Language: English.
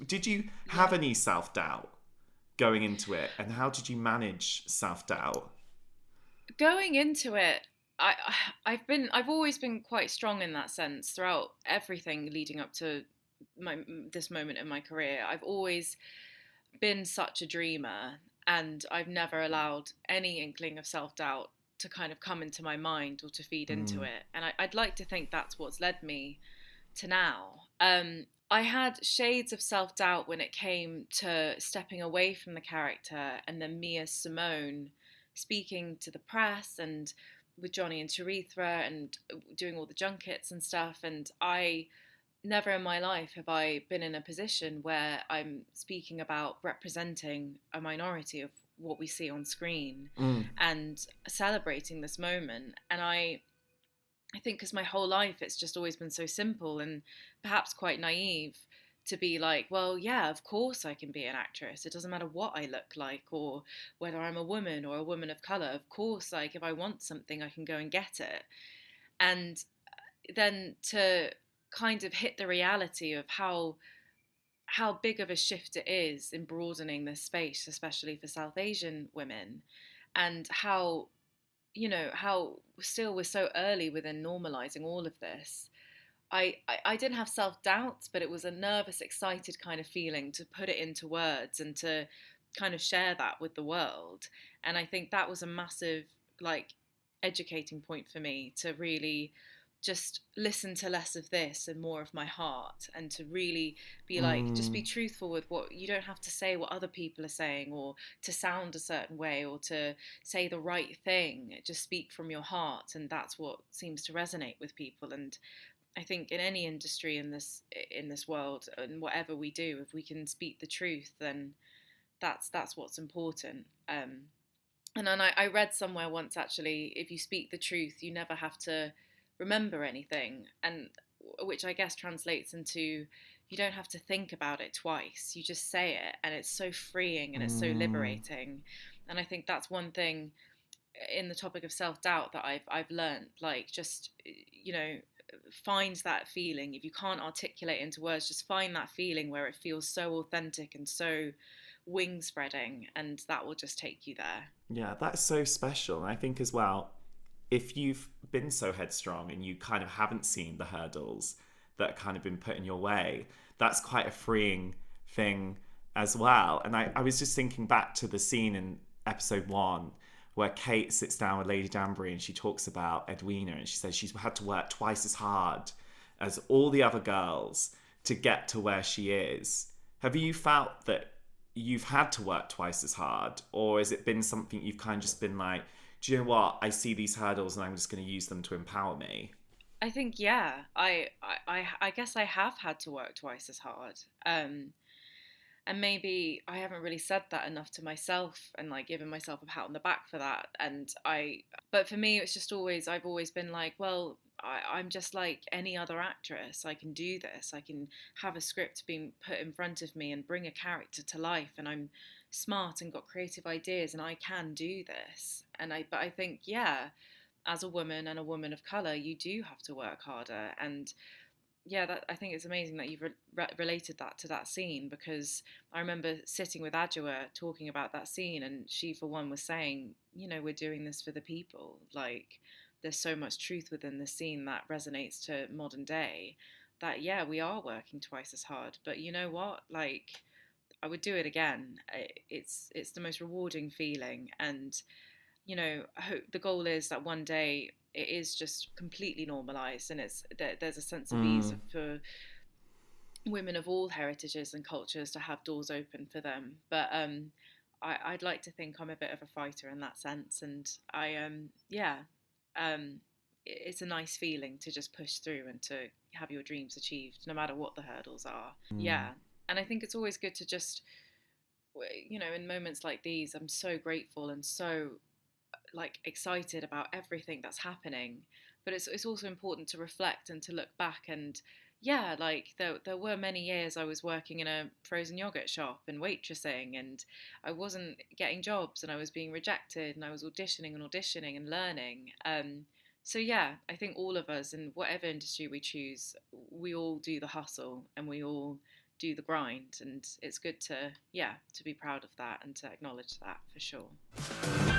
Did you Yeah. have any self-doubt going into it, and how did you manage self-doubt? Going into it, I I've always been quite strong in that sense throughout everything leading up to my this moment in my career. I've always been such a dreamer, and I've never allowed any inkling of self-doubt to kind of come into my mind or to feed into Mm, it. And I'd like to think that's what's led me to now. I had shades of self doubt when it came to stepping away from the character and then me as Simone speaking to the press and with Johnny and Teresa and doing all the junkets and stuff. And I never in my life have I been in a position where I'm speaking about representing a minority of what we see on screen mm, and celebrating this moment. And I think because my whole life it's just always been so simple and perhaps quite naive to be like, well, yeah, of course I can be an actress. It doesn't matter what I look like or whether I'm a woman or a woman of color. Of course, like if I want something, I can go and get it. And then to kind of hit the reality of how big of a shift it is in broadening this space, especially for South Asian women, and how how still we're so early within normalizing all of this. I didn't have self doubts, but it was a nervous, excited kind of feeling to put it into words and to kind of share that with the world. And I think that was a massive, like, educating point for me to really just listen to less of this and more of my heart and to really be like just be mm. truthful with what you don't have to say what other people are saying or to sound a certain way or to say the right thing, just speak from your heart, and that's what seems to resonate with people. And I think in any industry in this world and whatever we do, if we can speak the truth, then that's what's important. And then I read somewhere once actually, if you speak the truth, you never have to remember anything, and which I guess translates into you don't have to think about it twice. You just say it, and it's so freeing and it's so Mm, liberating. And I think that's one thing in the topic of self doubt that I've learned. Like just find that feeling. If you can't articulate into words, just find that feeling where it feels so authentic and so wing spreading, and that will just take you there. yeah, that's so special. And I think as well, if you've been so headstrong and you kind of haven't seen the hurdles that kind of been put in your way, that's quite a freeing thing as well. And I was just thinking back to the scene in episode 1 where Kate sits down with Lady Danbury and she talks about Edwina and she says she's had to work twice as hard as all the other girls to get to where she is. Have you felt that you've had to work twice as hard, or has it been something you've kind of just been like, do you know what? I see these hurdles and I'm just going to use them to empower me. I think yeah, I guess I have had to work twice as hard. And maybe I haven't really said that enough to myself and like given myself a pat on the back for that. But for me, it's just always, I've always been like, well, I'm just like any other actress. I can do this. I can have a script being put in front of me and bring a character to life. And I'm smart and got creative ideas and I can do this. But I think, yeah, as a woman and a woman of color, you do have to work harder. And yeah, that I think it's amazing that you've related that to that scene, because I remember sitting with Adjoa talking about that scene, and she, for one, was saying, we're doing this for the people. Like, there's so much truth within the scene that resonates to modern day. That yeah, we are working twice as hard, but you know what? Like, I would do it again. It's the most rewarding feeling, and I hope the goal is that one day it is just completely normalized and there's a sense of ease Mm. for women of all heritages and cultures to have doors open for them. But I'd like to think I'm a bit of a fighter in that sense, and yeah, um, it's a nice feeling to just push through and to have your dreams achieved, no matter what the hurdles are. Mm. Yeah, and I think it's always good to just, in moments like these, I'm so grateful and so like excited about everything that's happening, but it's also important to reflect and to look back. And yeah, like there were many years I was working in a frozen yogurt shop and waitressing, and I wasn't getting jobs and I was being rejected and I was auditioning and learning. So yeah, I think all of us in whatever industry we choose, we all do the hustle and we all do the grind, and it's good to, yeah, to be proud of that and to acknowledge that for sure.